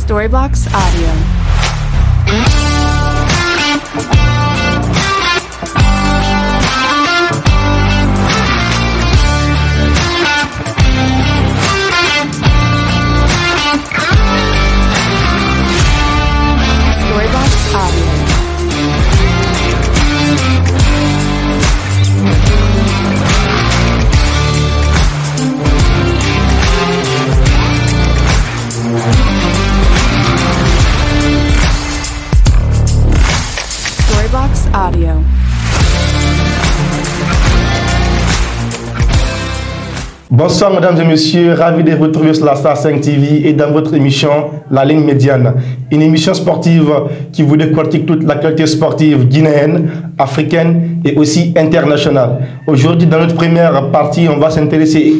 Storyblocks Audio. Audio. Bonsoir mesdames et messieurs, ravi de vous retrouver sur la Star 5 TV et dans votre émission La Ligne Médiane. Une émission sportive qui vous décortique toute l'actualité sportive guinéenne, africaine et aussi internationale. Aujourd'hui, dans notre première partie, on va s'intéresser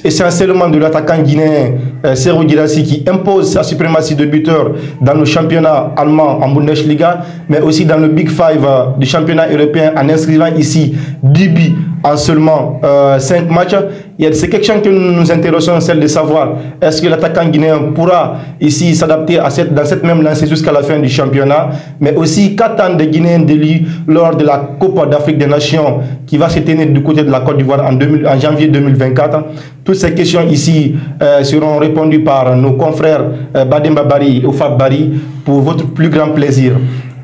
essentiellement de l'attaquant guinéen Serhou Guirassy qui impose sa suprématie de buteur dans le championnat allemand en Bundesliga, mais aussi dans le Big Five du championnat européen en inscrivant ici 10 buts en seulement 5 matchs. Et c'est quelque chose que nous nous intéressons, celle de savoir est-ce que l'attaquant guinéen pourra ici s'adapter dans cette même lancée jusqu'à la fin du championnat, mais aussi qu'attendent les Guinéens de lui lors de la Coupe d'Afrique des Nations qui va se tenir du côté de la Côte d'Ivoire en janvier 2024. Toutes ces questions ici seront répondues par nos confrères Bademba Bari et Ofab Bari pour votre plus grand plaisir.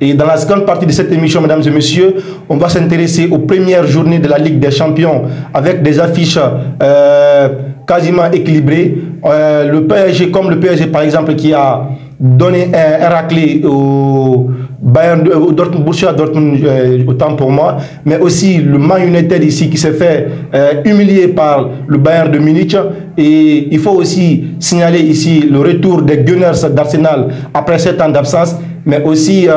Et dans la seconde partie de cette émission, mesdames et messieurs, on va s'intéresser aux premières journées de la Ligue des Champions avec des affiches quasiment équilibrées. Le PSG, comme le PSG par exemple, qui a donné un raclé au Bayern, au Dortmund, Borussia Dortmund, autant pour moi, mais aussi le Man United ici qui s'est fait humilier par le Bayern de Munich. Et il faut aussi signaler ici le retour des Gunners d'Arsenal après 7 ans d'absence, mais aussi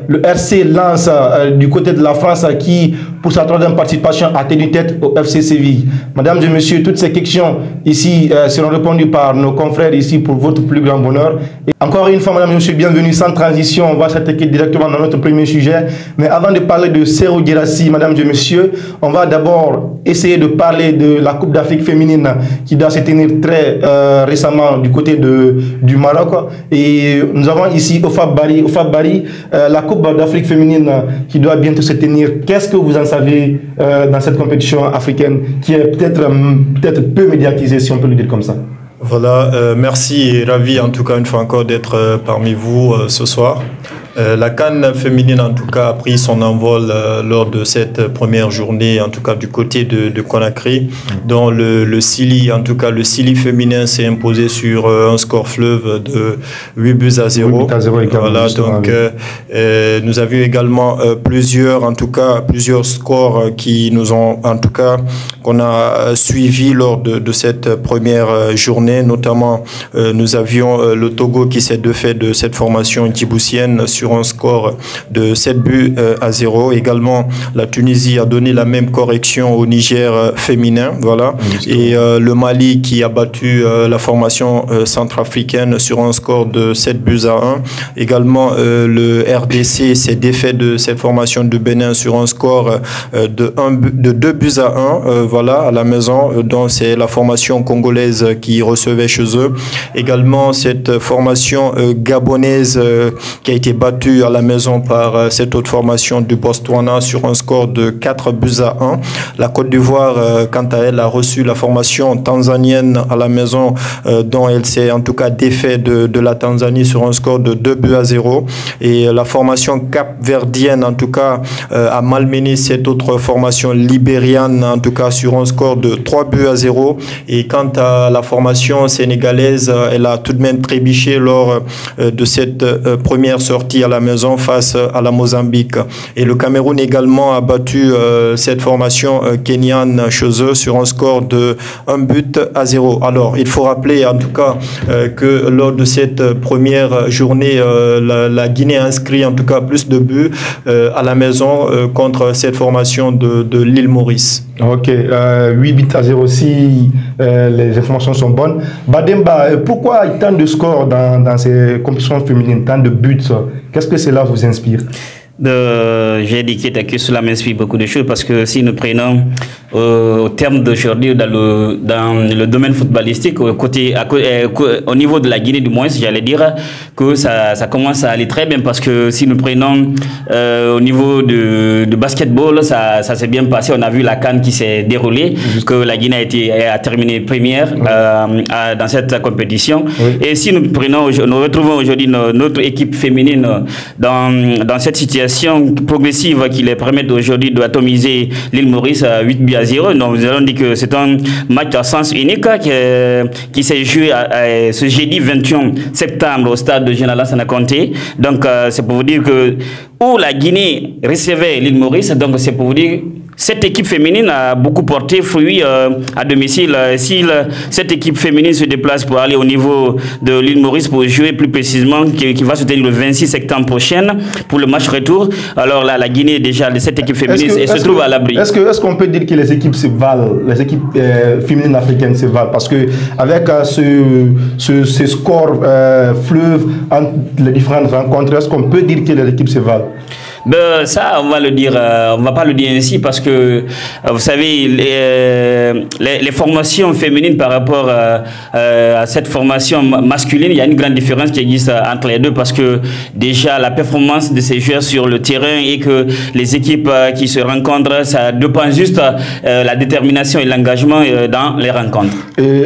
le RC Lens du côté de la France qui, pour sa troisième participation, a tenu tête au FC Séville. Mesdames et messieurs, toutes ces questions ici seront répondues par nos confrères ici pour votre plus grand bonheur. Et encore une fois, mesdames et messieurs, bienvenue. Sans transition, on va s'attaquer directement dans notre premier sujet. Mais avant de parler de Serhou Guirassy, mesdames et messieurs, on va d'abord essayer de parler de la Coupe d'Afrique féminine qui doit se tenir très récemment du côté du Maroc. Et nous avons ici Ofab Bari. Ofab Bari, la Coupe d'Afrique féminine qui doit bientôt se tenir. Qu'est-ce que vous en savez dans cette compétition africaine qui est peut-être peu médiatisée, si on peut le dire comme ça? Voilà, merci et ravi en tout cas une fois encore d'être parmi vous ce soir. La CAN féminine en tout cas a pris son envol lors de cette première journée, en tout cas du côté de Conakry, dont le Sili, en tout cas le Sili féminin s'est imposé sur un score fleuve de 8 buts à 0. 8 buts à 0 voilà, donc nous avions également plusieurs scores qui nous ont, en tout cas, qu'on a suivi lors de cette première journée, notamment nous avions le Togo qui s'est défait de cette formation djiboutienne sur un score de 7 buts à 0. Également, la Tunisie a donné la même correction au Niger féminin. Voilà. Et le Mali qui a battu la formation centrafricaine sur un score de 7 buts à 1. Également, le RDC s'est défait de cette formation de Bénin sur un score de 2 buts à 1. Voilà, à la maison. Donc, c'est la formation congolaise qui recevait chez eux. Également, cette formation gabonaise qui a été battue à la maison par cette autre formation du Botswana sur un score de 4 buts à 1. La Côte d'Ivoire, quant à elle, a reçu la formation tanzanienne à la maison, dont elle s'est en tout cas défait de la Tanzanie sur un score de 2 buts à 0. Et la formation capverdienne, en tout cas, a malmené cette autre formation libérienne, en tout cas sur un score de 3 buts à 0. Et quant à la formation sénégalaise, elle a tout de même trébuché lors de cette première sortie à la maison face à la Mozambique. Et le Cameroun également a battu cette formation kenyane chez eux sur un score de 1 but à 0. Alors, il faut rappeler en tout cas que lors de cette première journée, la Guinée a inscrit en tout cas plus de buts à la maison contre cette formation de l'île Maurice. Ok, 8 buts à 0 si les informations sont bonnes. Bademba, pourquoi tant de scores dans ces compétitions féminines, tant de buts? Qu'est-ce que cela vous inspire? J'ai dit que cela m'inspire beaucoup de choses parce que si nous prenons au terme d'aujourd'hui dans le domaine footballistique, au niveau de la Guinée du moins, j'allais dire que ça commence à aller très bien parce que si nous prenons au niveau de basketball, ça s'est bien passé. On a vu la CAN qui s'est déroulée, que la Guinée a terminé première dans cette compétition. Oui. Et si nous retrouvons aujourd'hui notre équipe féminine dans cette situation progressive qui les permet aujourd'hui d'atomiser l'île Maurice à 8-0. Donc nous allons dire que c'est un match à sens unique qui s'est joué ce jeudi 21 septembre au stade de Général Lansana Conté. Donc c'est pour vous dire que où la Guinée recevait l'île Maurice, donc c'est pour vous dire cette équipe féminine a beaucoup porté fruit à domicile. Si cette équipe féminine se déplace pour aller au niveau de l'île Maurice pour jouer plus précisément, qui va se tenir le 26 septembre prochain pour le match retour, alors là, la Guinée, déjà, cette équipe féminine se trouve à l'abri. Est-ce qu'on peut dire que les équipes se valent, les équipes féminines africaines se valent? Parce qu'avec ce score fleuve entre les différentes rencontres, est-ce qu'on peut dire que les équipes se valent? Ben, ça, on va le dire, on va pas le dire ainsi parce que vous savez, les formations féminines par rapport à cette formation masculine, il y a une grande différence qui existe entre les deux parce que déjà la performance de ces joueurs sur le terrain et que les équipes qui se rencontrent, ça dépend juste la détermination et l'engagement dans les rencontres.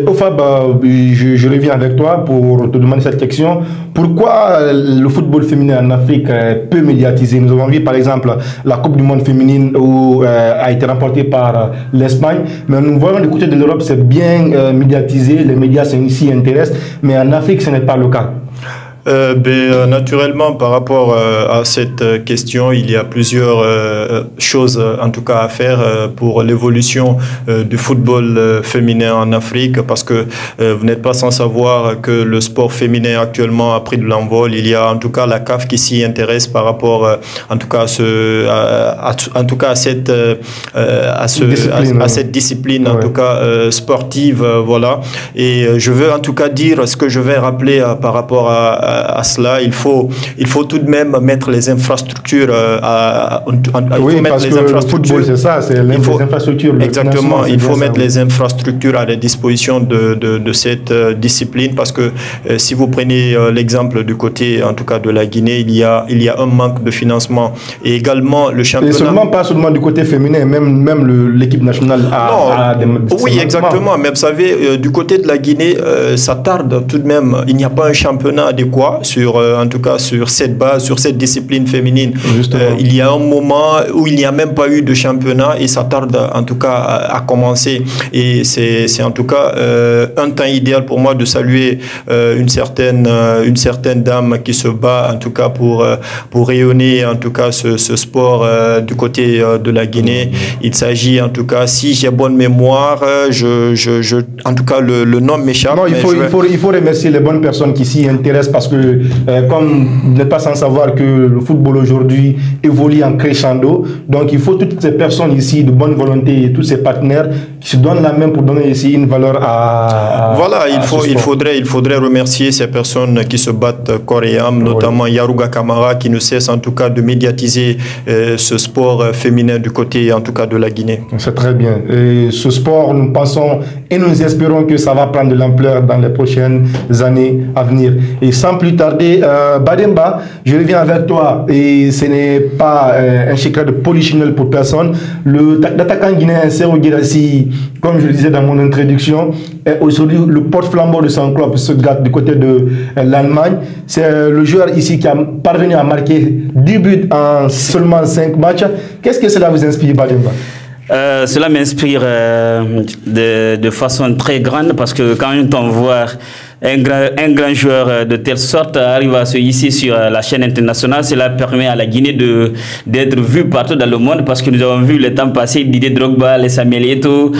Ofab, je reviens avec toi pour te demander cette question. Pourquoi le football féminin en Afrique est peu médiatisé? Nous avons vu par exemple la Coupe du Monde féminine où a été remportée par l'Espagne, mais nous voyons du côté de l'Europe c'est bien médiatisé, les médias s'y intéressent, mais en Afrique ce n'est pas le cas. Naturellement, par rapport à cette question, il y a plusieurs choses en tout cas à faire pour l'évolution du football féminin en Afrique, parce que vous n'êtes pas sans savoir que le sport féminin actuellement a pris de l'envol. Il y a en tout cas la CAF qui s'y intéresse par rapport en tout cas à cette discipline en tout cas sportive, voilà. Et je veux en tout cas dire ce que je vais rappeler par rapport à cela. Il faut tout de même mettre les infrastructures c'est ça, c'est les infrastructures. Exactement, il faut mettre les infrastructures à la disposition de cette discipline parce que si vous prenez l'exemple du côté en tout cas de la Guinée, il y a un manque de financement et également le championnat. Et pas seulement du côté féminin, même l'équipe nationale a des oui, exactement, mais vous savez, du côté de la Guinée, ça tarde tout de même. Il n'y a pas un championnat adéquat en tout cas sur cette base, sur cette discipline féminine. Il y a un moment où il n'y a même pas eu de championnat et ça tarde en tout cas à commencer. Et c'est en tout cas un temps idéal pour moi de saluer une certaine dame qui se bat en tout cas pour rayonner en tout cas ce sport du côté de la Guinée. Il s'agit en tout cas, si j'ai bonne mémoire, en tout cas le nom m'échappe. Non, il faut remercier les bonnes personnes qui s'y intéressent parce que comme vous n'êtes pas sans savoir que le football aujourd'hui évolue en crescendo, donc il faut toutes ces personnes ici de bonne volonté et tous ces partenaires qui se donnent la main pour donner ici une valeur à voilà, il faudrait remercier ces personnes qui se battent corps et âme, notamment Yaruga Kamara qui ne cesse en tout cas de médiatiser ce sport féminin du côté en tout cas de la Guinée. C'est très bien. Et ce sport, nous pensons et nous espérons que ça va prendre de l'ampleur dans les prochaines années à venir. Et sans plus tarder, Bademba, je reviens avec toi et ce n'est pas un secret de polichinelle pour personne. L'attaquant guinéen Serhou Guirassy, comme je le disais dans mon introduction, est aujourd'hui le porte-flambeau de son club Stuttgart du côté de l'Allemagne. C'est le joueur ici qui a parvenu à marquer 10 buts en seulement 5 matchs. Qu'est-ce que cela vous inspire, Bademba? Cela m'inspire de façon très grande parce que quand on voit un grand joueur de telle sorte arrive à se hisser sur la chaîne internationale, cela permet à la Guinée d'être vue partout dans le monde parce que nous avons vu le temps passé Didier Drogba, les Samuel Eto'o,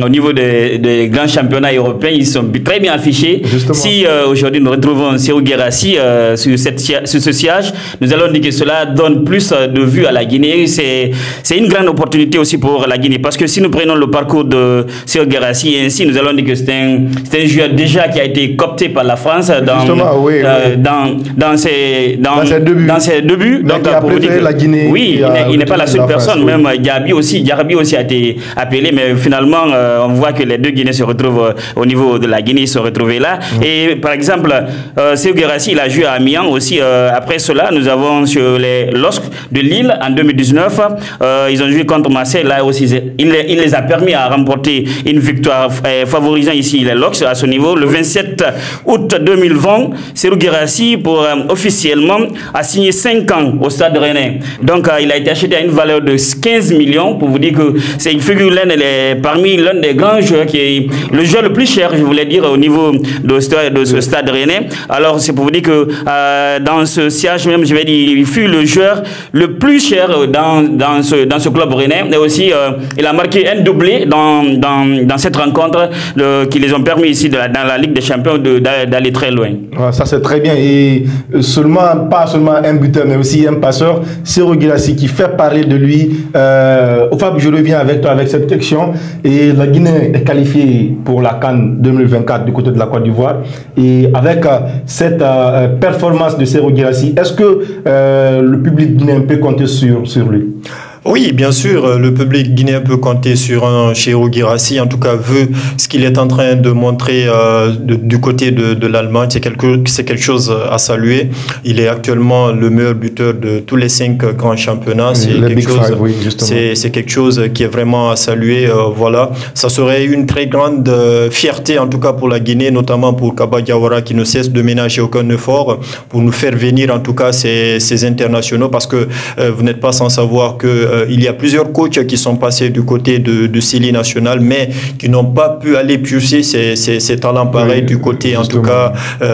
au niveau des grands championnats européens, ils sont très bien affichés. Justement. Si aujourd'hui nous retrouvons Serhou Guirassy sur ce siège, nous allons dire que cela donne plus de vues à la Guinée. C'est une grande opportunité aussi pour la Guinée parce que si nous prenons le parcours de Serhou Guirassy ainsi, nous allons dire que c'est un joueur déjà qui a été été coopté par la France dans ses débuts. Donc, il a préféré la Guinée. Oui, il n'est pas la seule personne. Même Diaby aussi a été appelé, mais finalement, on voit que les deux Guinéens se retrouvent au niveau de la Guinée, ils se retrouvent là. Et par exemple, Serhou Guirassy, il a joué à Amiens aussi. Après cela, nous avons sur les LOSC de Lille en 2019. Ils ont joué contre Marseille. Là aussi, il les a permis à remporter une victoire, favorisant ici les LOSC à ce niveau. Le 27 août 2020, Serhou Guirassy, pour officiellement, a signé 5 ans au Stade Rennais. Donc, il a été acheté à une valeur de 15 millions pour vous dire que c'est une figure parmi l'un des grands joueurs qui est le joueur le plus cher, je voulais dire, au niveau de ce Stade Rennais. Alors, c'est pour vous dire que dans ce siège même, je vais dire, il fut le joueur le plus cher dans ce club rennais. Et aussi, il a marqué un doublé dans cette rencontre qui les ont permis ici dans la Ligue des Champions d'aller très loin. Ça, c'est très bien. Et pas seulement un buteur, mais aussi un passeur, Serhou Guirassy, qui fait parler de lui. Fab, je reviens avec toi avec cette question. Et la Guinée est qualifiée pour la CAN 2024 du côté de la Côte d'Ivoire. Et avec cette performance de Serhou Guirassy, est-ce que le public guinéen peut compter sur lui? Oui, bien sûr, le public guinéen peut compter sur un Serhou Guirassy, en tout cas, vu ce qu'il est en train de montrer du côté de l'Allemagne. C'est quelque chose à saluer. Il est actuellement le meilleur buteur de tous les 5 grands championnats. C'est quelque chose qui est vraiment à saluer. Voilà, ça serait une très grande fierté, en tout cas pour la Guinée, notamment pour Kaba Diawara, qui ne cesse de ménager aucun effort pour nous faire venir, en tout cas, ces internationaux, parce que vous n'êtes pas sans savoir que il y a plusieurs coachs qui sont passés du côté de Sili National, mais qui n'ont pas pu aller piocher ces talents pareils du côté, justement, en tout cas,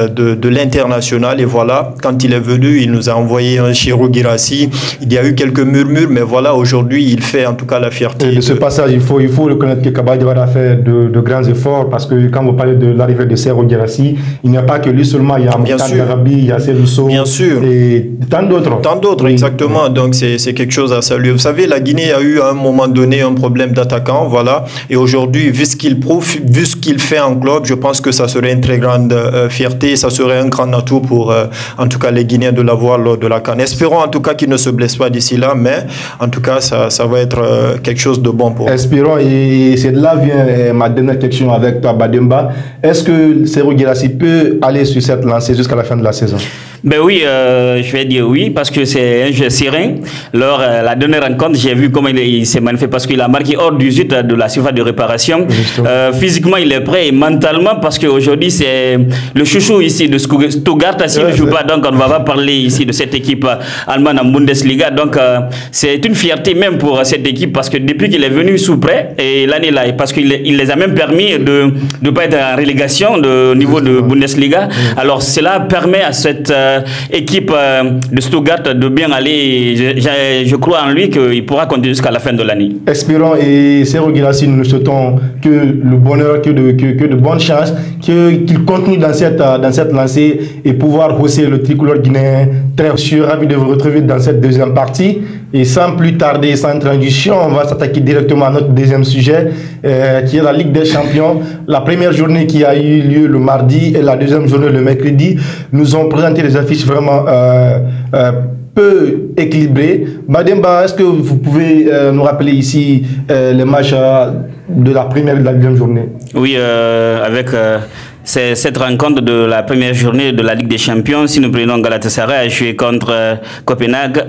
de l'international. Et voilà, quand il est venu, il nous a envoyé un Serhou Guirassy. Il y a eu quelques murmures, mais voilà, aujourd'hui, il fait en tout cas la fierté. Et de ce passage, il faut reconnaître que Kaba Diawara a fait de grands efforts, parce que quand vous parlez de l'arrivée de Serhou Guirassy, il n'y a pas que lui seulement, il y a Mokhtar Garabi, il y a Seydou Sow, bien sûr, et tant d'autres. Tant d'autres, exactement. Donc c'est quelque chose à saluer. Vous savez, la Guinée a eu à un moment donné un problème d'attaquant, voilà. Et aujourd'hui, vu ce qu'il prouve, vu ce qu'il fait en club, je pense que ça serait une très grande fierté, ça serait un grand atout pour, en tout cas, les Guinéens de l'avoir lors de la CAN. Espérons en tout cas qu'il ne se blesse pas d'ici là, mais en tout cas, ça va être quelque chose de bon pour eux. Espérons, et c'est de là vient ma dernière question avec toi, Bademba. Est-ce que Serhou Guirassy peut aller sur cette lancée jusqu'à la fin de la saison? Ben oui, je vais dire oui, parce que c'est un jeu serein. Lors la dernière rencontre, j'ai vu comment il s'est manifesté, parce qu'il a marqué hors du zut de la surface de réparation. Physiquement, il est prêt, et mentalement, parce qu'aujourd'hui, c'est le chouchou ici de Stuttgart. S'il ne joue pas, donc on ne va pas parler ici de cette équipe allemande en Bundesliga. Donc, c'est une fierté même pour cette équipe, parce que depuis qu'il est venu sous prêt, et l'année là, parce qu'il les a même permis de ne pas être en relégation au niveau de Bundesliga. Alors, cela permet à cette équipe de Stuttgart de bien aller. Je crois en lui qu'il pourra continuer jusqu'à la fin de l'année. Espérons, et Serhou Guirassy, nous souhaitons que le bonheur, que de bonnes chances, qu'il continue dans cette lancée et pouvoir hausser le tricolore guinéen. Je suis ravi de vous retrouver dans cette deuxième partie. Et sans plus tarder, sans transition, on va s'attaquer directement à notre deuxième sujet, qui est la Ligue des Champions. La première journée qui a eu lieu le mardi et la deuxième journée le mercredi nous ont présenté des affiches vraiment peu équilibrées. Bademba, est-ce que vous pouvez nous rappeler ici les matchs de la première et de la deuxième journée? Oui, avec... C'est cette rencontre de la première journée de la Ligue des Champions. Si nous prenons Galatasaray à jouer contre Copenhague,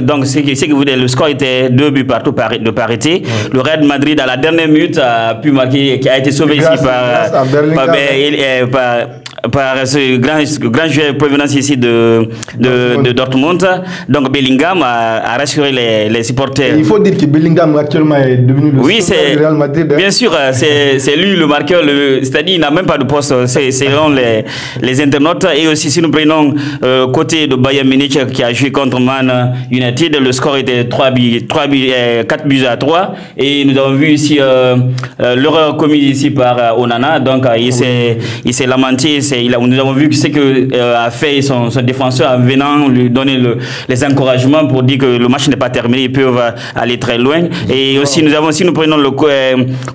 donc c'est que vous dites, le score était 2 buts partout de parité. Ouais. Le Real Madrid à la dernière minute a pu marquer, qui a été sauvé ici par ce grand joueur provenance ici de Dortmund. Donc Bellingham a rassuré les supporters. Et il faut dire que Bellingham actuellement est devenu le Real Madrid. Bien sûr, c'est lui le marqueur, c'est-à-dire il n'a même pas de poste, c'est selon les internautes. Et aussi si nous prenons côté de Bayern Munich qui a joué contre Man United, le score était 4 buts à 3. Et nous avons vu ici l'erreur commise ici par Onana. Donc il s'est lamenté nous avons vu ce que a fait son défenseur en venant lui donner les encouragements pour dire que le match n'est pas terminé, ils peuvent aller très loin. Et aussi, nous prenons le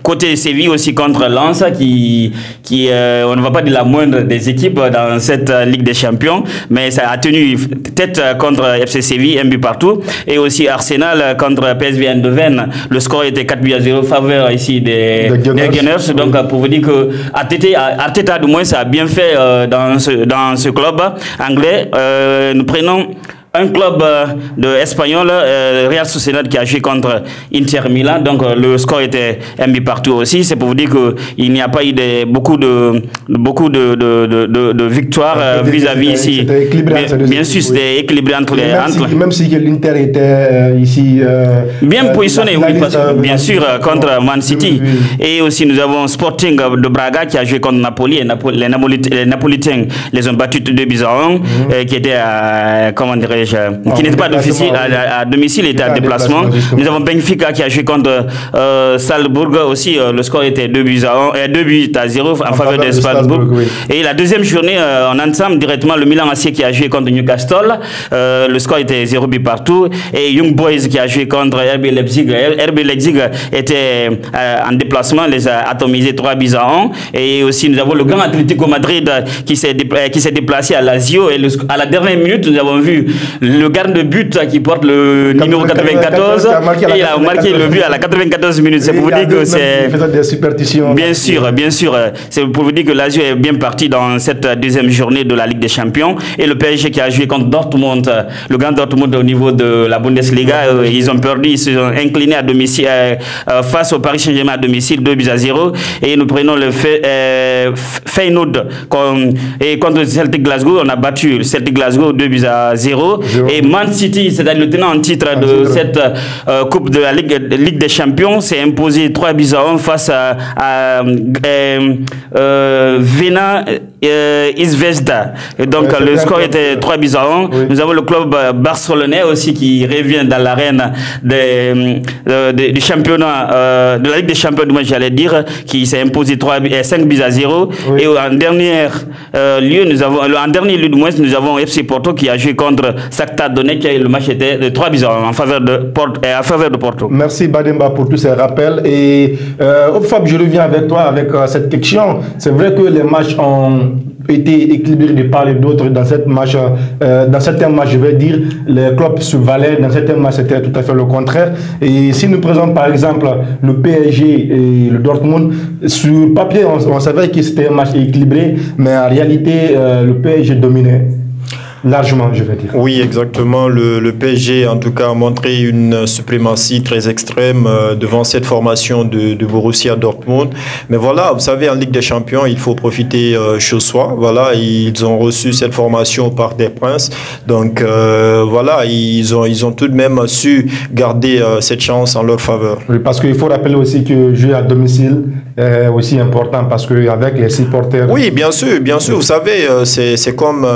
côté Séville aussi contre Lens, on ne va pas dire la moindre des équipes dans cette Ligue des Champions, mais ça a tenu tête contre FC Séville, un but partout. Et aussi Arsenal contre PSV Eindhoven, le score était 4-0 faveur ici des Gunners. Donc pour vous dire que Arteta du moins ça a bien fait dans ce club anglais. Nous prenons un club espagnol, Real Sociedad, qui a joué contre Inter Milan. Donc le score était un but partout aussi. C'est pour vous dire qu'il n'y a pas eu beaucoup de victoires vis-à-vis ici. C'était équilibré. Bien sûr, c'était équilibré entre les... Même si l'Inter était ici... bien positionné, oui, bien sûr, contre Man City. Oui. Et aussi, nous avons Sporting de Braga qui a joué contre Napoli. Et les Napolitains les ont battus 2-1, qui était comment dirais-je, qui n'était pas à domicile, était à déplacement. Nous avons Benfica qui a joué contre Salzbourg aussi. Le score était 2-0 en faveur de Salzbourg. Oui. Et la deuxième journée, on entame directement le Milan AC qui a joué contre Newcastle. Le score était 0 but partout. Et Young Boys qui a joué contre RB Leipzig. RB Leipzig était en déplacement, les a atomisés 3-1. Et aussi, nous avons le Grand Atlético Madrid qui s'est déplacé à Lazio. Et à la dernière minute, nous avons vu le gardien de but qui porte le numéro 94 et il a marqué le but à la 94 minutes. C'est pour vous dire que c'est... des superstitions. Bien sûr. C'est pour vous dire que Lazio est bien parti dans cette deuxième journée de la Ligue des Champions. Et le PSG qui a joué contre Dortmund, le Grand Dortmund au niveau de la Bundesliga, ils ont perdu, ils se sont inclinés à domicile face au Paris Saint-Germain à domicile 2-0. Et nous prenons le Feyenoord et contre Celtic Glasgow, on a battu le Celtic Glasgow 2-0. Et Man City, c'est-à-dire le tenant en titre de cette Coupe de la Ligue des Champions, s'est imposé 3-1 face à Vena Izvezda. Et donc le score était 3-1. Oui. Nous avons le club barcelonais aussi qui revient dans l'arène du championnat de la Ligue des Champions, moi j'allais dire, qui s'est imposé 5-0. Oui. Et en dernier lieu, nous avons FC Porto qui a joué contre Shakhtar Donetsk et le match était de 3-1 en faveur de Porto. Merci Bademba pour tous ces rappels. Et Fab, je reviens avec toi avec cette question. C'est vrai que les matchs ont été équilibrés de part et d'autre dans certains matchs, je vais dire, les clubs se valaient, dans certains matchs c'était tout à fait le contraire. Et si nous prenons par exemple le PSG et le Dortmund, sur papier on savait que c'était un match équilibré, mais en réalité le PSG dominait. Largement, je vais dire. Oui, exactement. Le PSG, en tout cas, a montré une suprématie très extrême devant cette formation de Borussia Dortmund. Mais voilà, vous savez, en Ligue des Champions, il faut profiter chez soi. Voilà, ils ont reçu cette formation par des princes. Donc, voilà, ils ont tout de même su garder cette chance en leur faveur. Oui, parce qu'il faut rappeler aussi que jouer à domicile est aussi important parce qu'avec les supporters... Oui, bien sûr. Vous savez, c'est comme,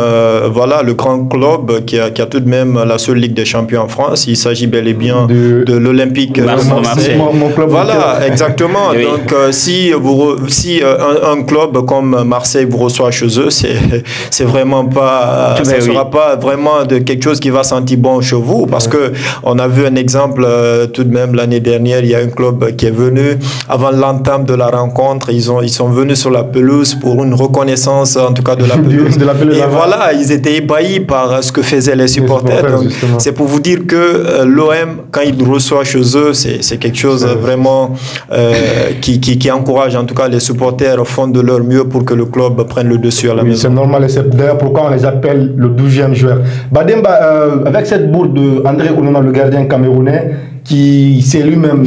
voilà, le grand club qui a tout de même la seule Ligue des Champions en France. Il s'agit bel et bien de l'Olympique Marseille. Mon club. Voilà, exactement. Oui. Donc, si un club comme Marseille vous reçoit chez eux, c'est vraiment pas, ça ne sera pas vraiment de quelque chose qui va sentir bon chez vous, parce que on a vu un exemple tout de même l'année dernière. Il y a un club qui est venu avant l'entame de la rencontre. Ils sont venus sur la pelouse pour une reconnaissance, en tout cas de la pelouse. Et voilà, ils étaient ébahis par ce que faisaient les supporters. C'est pour vous dire que l'OM, quand il reçoit chez eux, c'est quelque chose vraiment qui encourage, en tout cas les supporters font de leur mieux pour que le club prenne le dessus à la maison. C'est normal, et c'est d'ailleurs pourquoi on les appelle le 12e joueur. Bademba, avec cette bourde d'André Onana, le gardien camerounais, qui s'est lui-même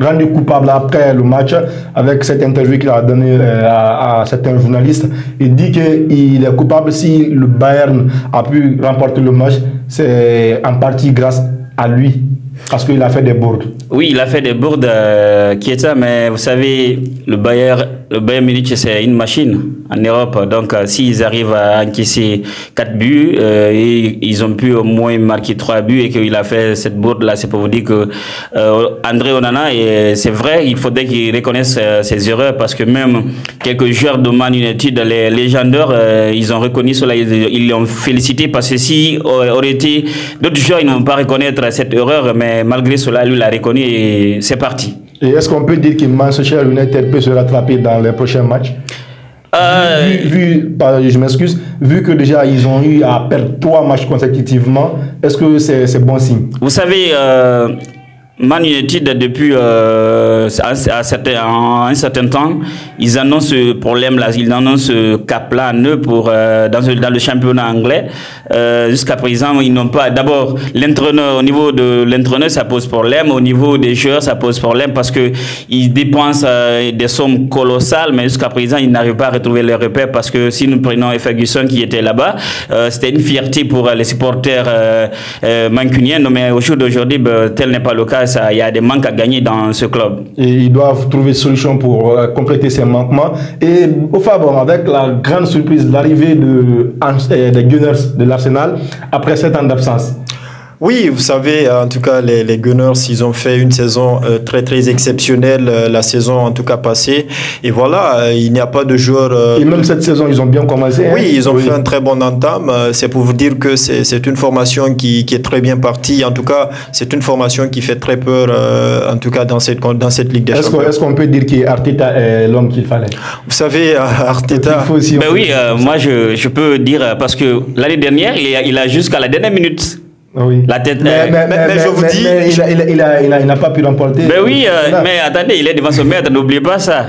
rendu coupable après le match, avec cette interview qu'il a donnée à certains journalistes, il dit qu'il est coupable. Si le Bayern a pu remporter le match, c'est en partie grâce à lui, parce qu'il a fait des bourdes. Oui, il a fait des bourdes, Kieta, mais vous savez, le Bayern Munich, c'est une machine. en Europe. Donc, s'ils arrivent à encaisser 4 buts, et ils ont pu au moins marquer 3 buts et qu'il a fait cette bourde-là, c'est pour vous dire que André Onana, et c'est vrai, il faudrait qu'il reconnaisse ses erreurs parce que même quelques joueurs de Man United, les légendaires, ils ont reconnu cela, ils l'ont félicité parce que si aurait été d'autres joueurs, ils n'ont pas reconnaître cette erreur, mais malgré cela, lui l'a reconnu et c'est parti. Et est-ce qu'on peut dire que Manchester United peut se rattraper dans les prochains matchs? Je m'excuse, vu que déjà ils ont eu à perdre 3 matchs consécutivement, est-ce que c'est bon signe? Vous savez, Man United, depuis un certain temps, ils annoncent ce problème-là, ils annoncent ce cap-là en eux dans le championnat anglais. Jusqu'à présent, ils n'ont pas. D'abord, l'entraîneur, au niveau de l'entraîneur, ça pose problème. Au niveau des joueurs, ça pose problème parce que ils dépensent des sommes colossales, mais jusqu'à présent, ils n'arrivent pas à retrouver les repères parce que si nous prenons Ferguson qui était là-bas, c'était une fierté pour les supporters mancuniens, mais au jour d'aujourd'hui, tel n'est pas le cas. Il y a des manques à gagner dans ce club. Et ils doivent trouver une solution pour compléter ces manquements. Et au Fabon, avec la grande surprise, l'arrivée des Gunners de l'Arsenal après 7 ans d'absence. Oui, vous savez, en tout cas, les Gunners, ils ont fait une saison très, très exceptionnelle, la saison en tout cas passée. Et voilà, il n'y a pas de joueurs... Et même cette saison, ils ont bien commencé. Oui, hein? Ils ont fait un très bon entame. C'est pour vous dire que c'est une formation qui est très bien partie. En tout cas, c'est une formation qui fait très peur, en tout cas, dans cette Ligue des Champions. Est-ce qu'on peut dire qu'Arteta est l'homme qu'il fallait? Vous savez, Arteta... Ben oui, moi, je peux dire, parce que l'année dernière, il a jusqu'à la dernière minute... Oui. La tête. Mais je vous dis, il n'a pas pu l'emporter. Mais oui, mais attendez, il est devant son maître, n'oubliez pas ça.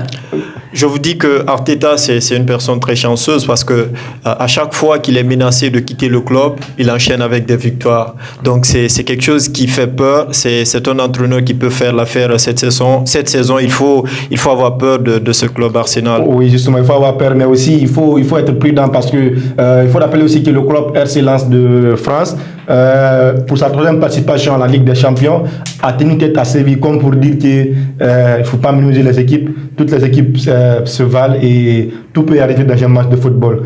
Je vous dis que Arteta, c'est une personne très chanceuse parce que à chaque fois qu'il est menacé de quitter le club, il enchaîne avec des victoires. Donc c'est quelque chose qui fait peur. C'est un entraîneur qui peut faire l'affaire cette saison. Cette saison, il faut avoir peur de ce club Arsenal. Oui, justement, il faut avoir peur, mais aussi il faut être prudent parce que il faut rappeler aussi que le club RC Lens de France, pour sa 3e participation à la Ligue des Champions, a tenu tête à Séville, comme pour dire qu'il ne faut pas minimiser les équipes. Toutes les équipes se valent et tout peut arriver dans un match de football.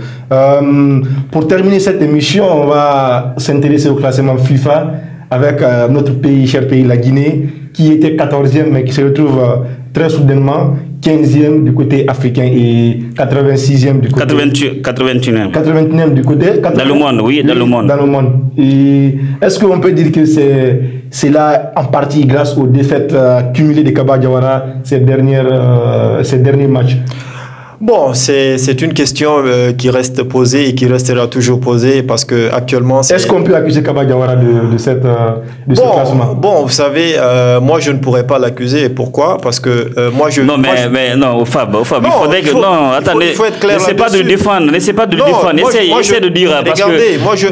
Pour terminer cette émission, on va s'intéresser au classement FIFA avec notre pays, cher pays, la Guinée, qui était 14e mais qui se retrouve très soudainement 15e du côté africain et 86e du côté... 81e. 81e du côté... 80, dans le monde, oui, dans le monde. Dans le monde. Et est-ce qu'on peut dire que c'est là en partie grâce aux défaites cumulées de Kaba Diawara ces derniers matchs? Bon, c'est une question qui reste posée et qui restera toujours posée parce que actuellement. Est-ce qu'on peut accuser Kaba Diawara de ce classement? Bon, vous savez, moi je ne pourrais pas l'accuser. Pourquoi? Parce que moi je. Non, mais non, au Fab, il faudrait que non. Attendez, il faut être clair. N'essaie pas de le défendre, n'essaie pas de le défendre. Essaie de dire parce regardez, que moi je.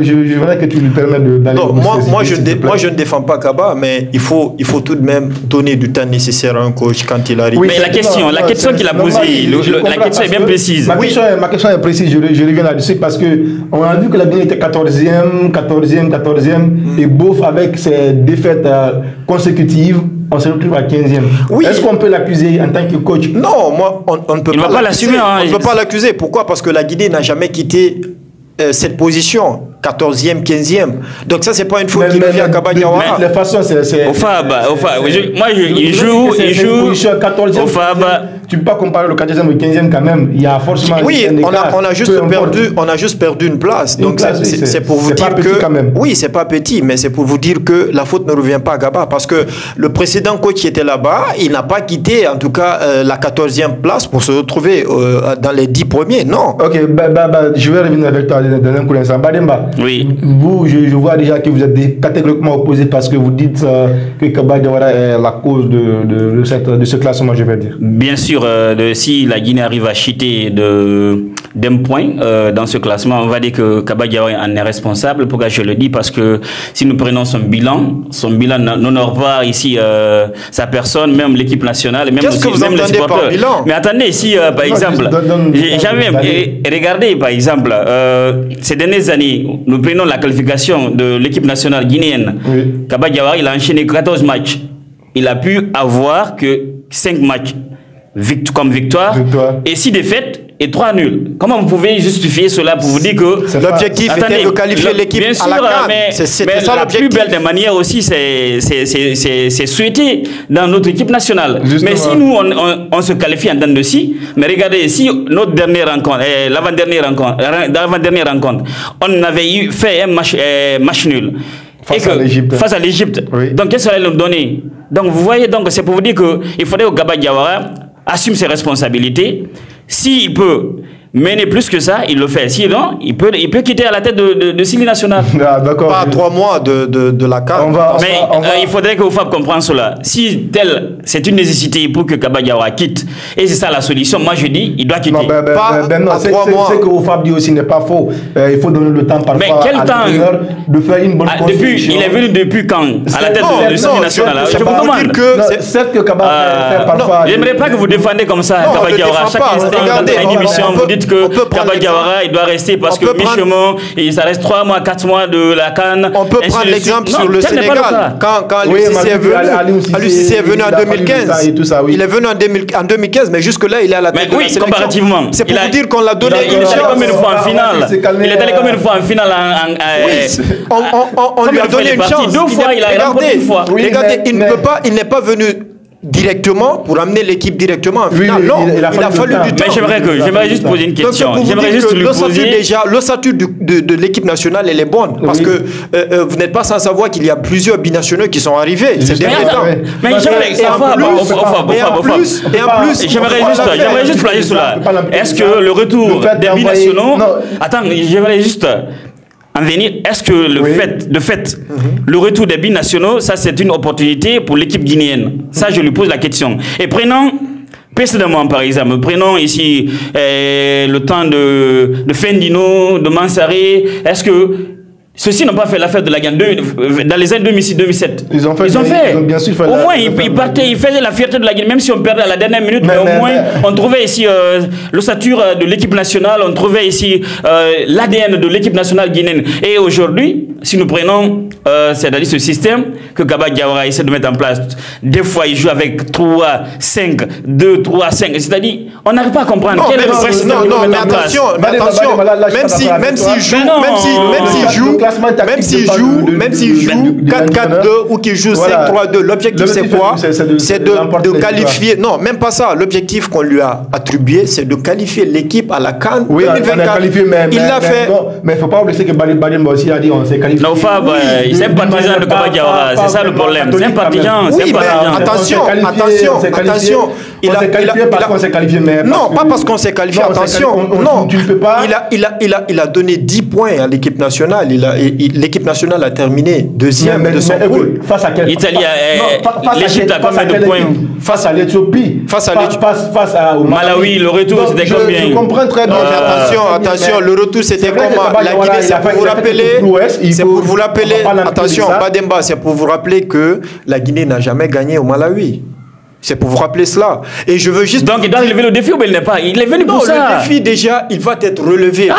Je voudrais que tu lui permettes d'aller. Non, moi je ne défends pas Kaba, mais il faut tout de même donner du temps nécessaire à un coach quand il arrive. Oui, la question qu'il a posée, la question est bien précise. Ma question est précise, je reviens là-dessus parce qu'on a vu que la Guinée était 14e, et bof, avec ses défaites consécutives, on se retrouve à 15e. Oui. Est-ce qu'on peut l'accuser en tant que coach? Non, moi, on ne peut pas l'accuser. On ne peut pas l'accuser. Pourquoi? Parce que la Guinée n'a jamais quitté cette position. 14e, 15e. Donc ça, c'est pas une faute qui revient à Kaba Diawara. Mais de toute façon, c'est... Au Fab, moi, il joue... 14e, au Fab... Tu ne peux pas comparer le 14e au 15e quand même. Il y a forcément... Oui, on a juste perdu une place. Donc c'est pour vous dire que... Quand même. Oui, c'est pas petit, mais c'est pour vous dire que la faute ne revient pas à Kaba. Parce que le précédent coach qui était là-bas, il n'a pas quitté, en tout cas, la 14e place pour se retrouver dans les 10 premiers. Non. Ok, je vais revenir avec toi dans un coup d'instant. Bademba. Oui. Vous, je vois déjà que vous êtes catégoriquement opposé parce que vous dites que Kaba Diawara est la cause de ce classement, je vais dire. Bien sûr, si la Guinée arrive à chuter d'un point dans ce classement, on va dire que Kaba Diawara en est responsable. Pourquoi je le dis? Parce que si nous prenons son bilan n'honore pas ici sa personne, même l'équipe nationale, même les supporters. Mais attendez, ici, par exemple, regardez, par exemple, ces dernières années, nous prenons la qualification de l'équipe nationale guinéenne. Oui. Kaba Diawara, il a enchaîné 14 matchs. Il a pu avoir que 5 matchs. comme victoire, et 6 défaites et 3 nuls. Comment vous pouvez justifier cela pour vous dire que l'objectif était de qualifier l'équipe à la CAN? Mais la plus belle des manières aussi, c'est souhaiter dans notre équipe nationale. Justement. Mais si nous, on se qualifie en dents de scie, mais regardez, si notre dernière rencontre, l'avant-dernière rencontre, on avait fait un match nul. Face à l'Égypte. Oui. Donc, qu'est-ce que ça allait nous donner? Donc, vous voyez, c'est pour vous dire qu'il faudrait que Gaba Diawara assume ses responsabilités. S'il peut mener plus que ça, il le fait. Sinon, il peut quitter à la tête de Sili National. Ah, d'accord. Pas à 3 mois de la CAN. Il faudrait que FAB comprenne cela. Si c'est une nécessité pour que Gaba Diawara quitte, et c'est ça la solution, moi je dis, il doit quitter. Non, c'est que FAB dit aussi n'est pas faux. Il faut donner le temps parfois à l'entraîneur de faire une bonne construction. Il est venu depuis quand à la tête de Sili National? Je vous demande. Certes que Gaba fait parfois... J'aimerais pas que vous défendez comme ça Gaba Diawara. Chaque instant, dans une émission, vous dites que Gaba Diawara il doit rester parce que Michemont ça reste 3 mois 4 mois de la CAN. On peut prendre l'exemple sur le Sénégal quand Aliou Cissé est venu en 2015. Il est venu en 2015 mais jusque là il est à la tête de la sélection. Comparativement, c'est pour vous dire qu'on l'a donné une chance. Il est allé combien de fois en finale? On lui a donné une chance 2 fois, il a remporté une fois. Regardez, il n'est pas venu directement pour amener l'équipe directement en finale. Non, il a fallu du temps. Mais j'aimerais juste poser une question. J'aimerais juste lui poser... Le statut de l'équipe nationale, elle est bonne. Parce que vous n'êtes pas sans savoir qu'il y a plusieurs binationaux qui sont arrivés ces derniers temps. Mais j'aimerais juste placer cela. Est-ce que le retour des binationaux... Attends, j'aimerais juste... en venir, est-ce que le retour des binationaux, ça c'est une opportunité pour l'équipe guinéenne? Ça je lui pose la question. Et prenons précédemment par exemple, prenons ici le temps de Fendino, de Mansaré. Est-ce que ceux-ci n'ont pas fait l'affaire de la Guyane dans les années 2006-2007? Ils ont fait. Bien sûr, au moins, ils partaient, ils faisaient la fierté de la Guinée, même si on perdait à la dernière minute, mais au moins, on trouvait ici l'ossature de l'équipe nationale, on trouvait ici l'ADN de l'équipe nationale guinéenne. Et aujourd'hui, si nous prenons, c'est-à-dire ce système que Gaba Diawara essaie de mettre en place, des fois, il joue avec 3, 5, 2, 3, 5, c'est-à-dire, on n'arrive pas à comprendre quel est le vrai système qu'il veut mettre en place. Même s'il joue 4-4-2 ou qu'il joue 5-3-2, l'objectif c'est quoi? C'est de qualifier. Non, même pas ça. L'objectif qu'on lui a attribué, c'est de qualifier l'équipe à la CAN 2024. Il l'a fait. Mais il ne faut pas oublier que Badim aussi a dit on s'est qualifié. Non, Fab, c'est un partisan de Gaba Diawara, c'est ça le problème. C'est un partisan. Attention. Il s'est qualifié parce qu'on s'est qualifié. Non, pas parce qu'on s'est qualifié. Attention. Non, tu ne peux pas. Il a donné 10 points à l'équipe nationale. L'équipe nationale a terminé deuxième de son pool. Face à quel? L'Égypte a combien de points? Face à l'Éthiopie. Face au Malawi, le retour c'était combien? Je comprends très bien. Attention, le retour c'était comment? La Guinée, c'est pour vous rappeler. Attention, Bademba, c'est pour vous rappeler que la Guinée n'a jamais gagné au Malawi. C'est pour vous rappeler cela. Et je veux juste... Donc il doit relever le défi ou bien il n'est pas? Il est venu pour ça. Non, le défi déjà, il va être relevé.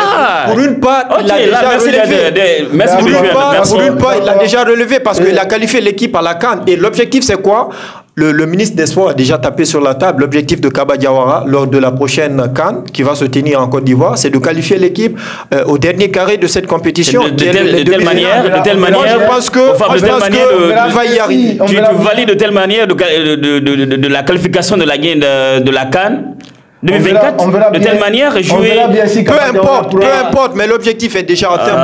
Pour une part, il a déjà relevé. Pour une part, il a déjà relevé parce qu'il a qualifié l'équipe à la CAN. Et l'objectif, c'est quoi? Le ministre des Sports a déjà tapé sur la table. L'objectif de Gaba Diawara lors de la prochaine CAN qui va se tenir en Côte d'Ivoire, c'est de qualifier l'équipe au dernier carré de cette compétition. De telle manière, je pense que va y arriver. Tu valides de telle manière de la qualification de la Guinée de la CAN 2024, de telle manière, jouer... Peu importe, mais l'objectif est déjà en terme.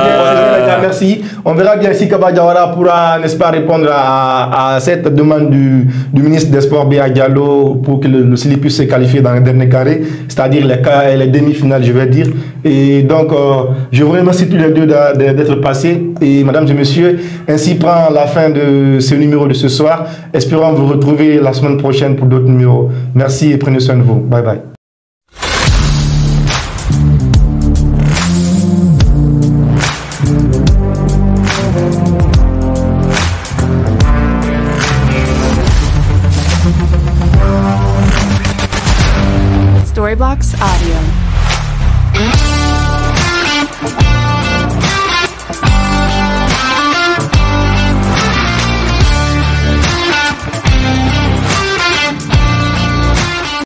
Merci. On verra bien si Gaba Diawara pourra, n'est-ce pas, répondre à cette demande du ministre des Sports, Béa Diallo, pour que le Sili puisse se qualifier dans le dernier carré, c'est-à-dire les demi-finales, je vais dire. Et donc, je vous remercie tous les deux d'être passés. Et mesdames et messieurs, ainsi prend la fin de ce numéro de ce soir. Espérons vous retrouver la semaine prochaine pour d'autres numéros. Merci et prenez soin de vous. Bye bye. Storybox Audio.